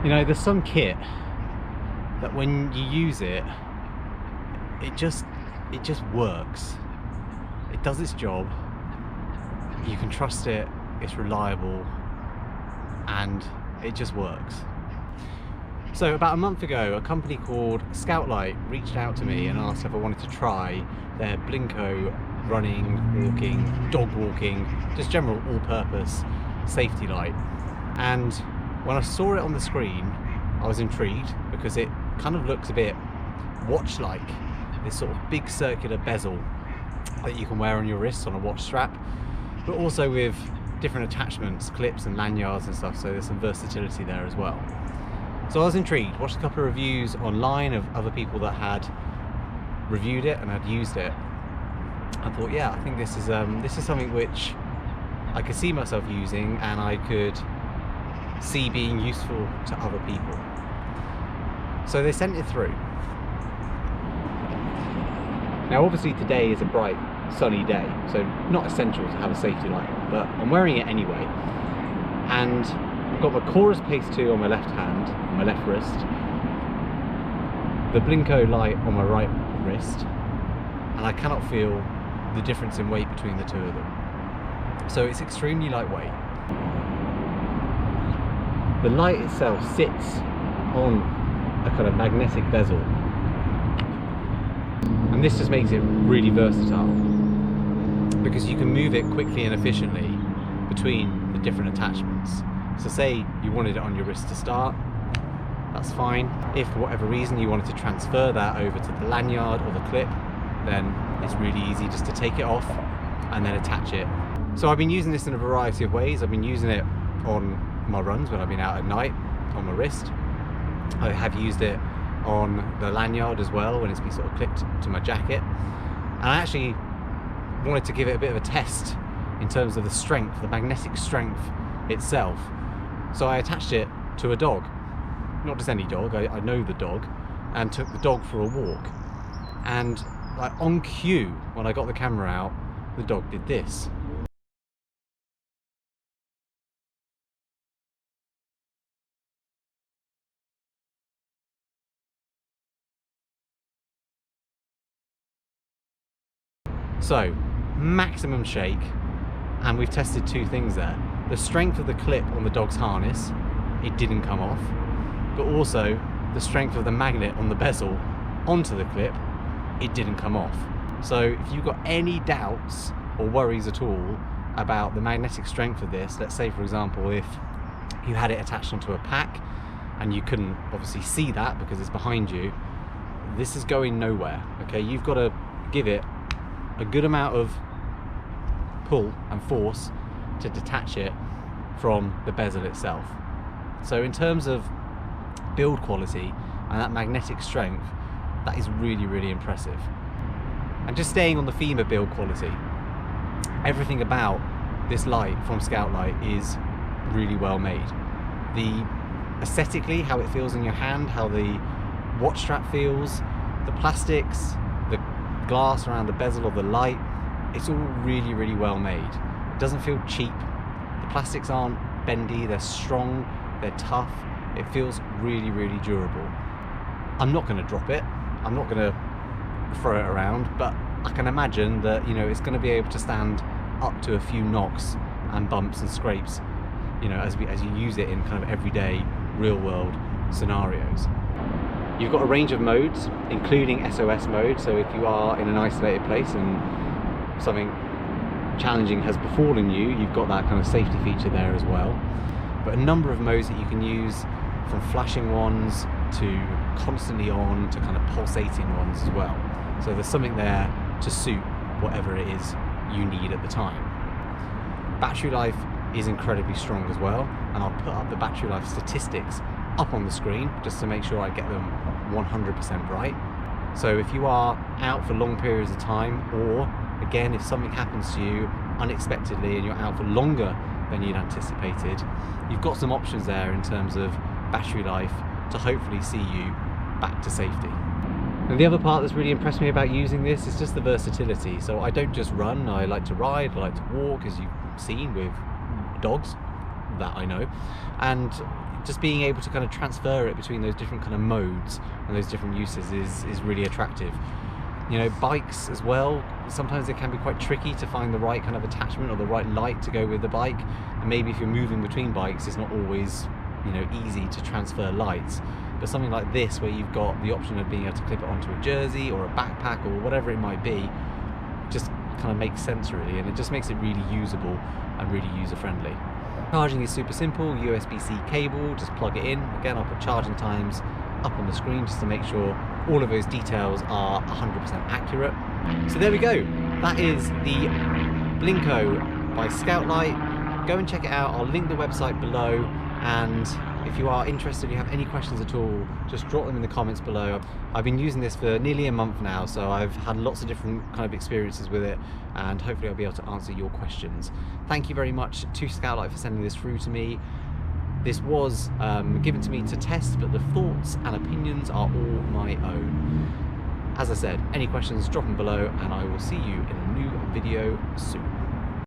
You know, there's some kit that when you use it, it just works. It does its job. You can trust it, it's reliable, and it just works. So about a month ago, a company called Scoutlite reached out to me and asked if I wanted to try their Blinko running, walking, dog walking, just general all-purpose safety light. And when I saw it on the screen, I was intrigued because it kind of looks a bit watch-like. This sort of big circular bezel that you can wear on your wrist on a watch strap, but also with different attachments, clips and lanyards and stuff, so there's some versatility there as well. So I was intrigued, watched a couple of reviews online of other people that had reviewed it and had used it. I thought, yeah, I think this is something which I could see myself using and I could see being useful to other people. So they sent it through. Now obviously today is a bright sunny day, so not essential to have a safety light, but I'm wearing it anyway. And I've got my Chorus Pace 2 on my left hand, on my left wrist, the Blinko light on my right wrist, and I cannot feel the difference in weight between the two of them. So it's extremely lightweight. The light itself sits on a kind of magnetic bezel, and this just makes it really versatile because you can move it quickly and efficiently between the different attachments. So say you wanted it on your wrist to start, that's fine. If for whatever reason you wanted to transfer that over to the lanyard or the clip, then it's really easy just to take it off and then attach it. So I've been using this in a variety of ways. I've been using it on my runs when I've been out at night on my wrist. I have used it on the lanyard as well when it's been sort of clipped to my jacket. And I actually wanted to give it a bit of a test in terms of the strength, the magnetic strength itself. So I attached it to a dog, not just any dog, I know the dog, and took the dog for a walk. And like on cue, when I got the camera out, the dog did this. So, maximum shake, and we've tested two things there. The strength of the clip on the dog's harness, it didn't come off, but also the strength of the magnet on the bezel onto the clip, it didn't come off. So if you've got any doubts or worries at all about the magnetic strength of this, let's say for example if you had it attached onto a pack and you couldn't obviously see that because it's behind you, this is going nowhere, okay? You've got to give it a good amount of pull and force to detach it from the bezel itself. So in terms of build quality and that magnetic strength, that is really, really impressive. And just staying on the theme of build quality, everything about this light from Scoutlite is really well made. Aesthetically, how it feels in your hand, how the watch strap feels, the plastics, the glass around the bezel of the light, it's all really, really well made. It doesn't feel cheap. The plastics aren't bendy, they're strong, they're tough. It feels really, really durable. I'm not going to drop it. I'm not going to throw it around, but I can imagine that, you know, it's going to be able to stand up to a few knocks and bumps and scrapes, you know, as you use it in kind of everyday real world scenarios. You've got a range of modes, including SOS mode, so if you are in an isolated place and something challenging has befallen you, you've got that kind of safety feature there as well. But a number of modes that you can use, from flashing ones to constantly on to kind of pulsating ones as well. So there's something there to suit whatever it is you need at the time. Battery life is incredibly strong as well, and I'll put up the battery life statistics up on the screen just to make sure I get them 100% right. So if you are out for long periods of time, or again if something happens to you unexpectedly and you're out for longer than you'd anticipated, you've got some options there in terms of battery life to hopefully see you back to safety. And the other part that's really impressed me about using this is just the versatility. So I don't just run, I like to ride, I like to walk, as you've seen with dogs that I know, and just being able to kind of transfer it between those different kind of modes and those different uses is really attractive. You know, bikes as well, sometimes it can be quite tricky to find the right kind of attachment or the right light to go with the bike, and maybe if you're moving between bikes it's not always, you know, easy to transfer lights. But something like this, where you've got the option of being able to clip it onto a jersey or a backpack or whatever it might be, just kind of makes sense really, and it just makes it really usable and really user friendly. Charging is super simple, USB-C cable, just plug it in. Again, I'll put charging times up on the screen just to make sure all of those details are 100% accurate. So there we go, that is the Blinko by Scoutlite. Go and check it out, I'll link the website below, and if you are interested, you have any questions at all, just drop them in the comments below. I've been using this for nearly a month now, so I've had lots of different kind of experiences with it, and hopefully I'll be able to answer your questions. Thank you very much to Scoutlite for sending this through to me. This was given to me to test, but the thoughts and opinions are all my own. As I said, any questions, drop them below, and I will see you in a new video soon.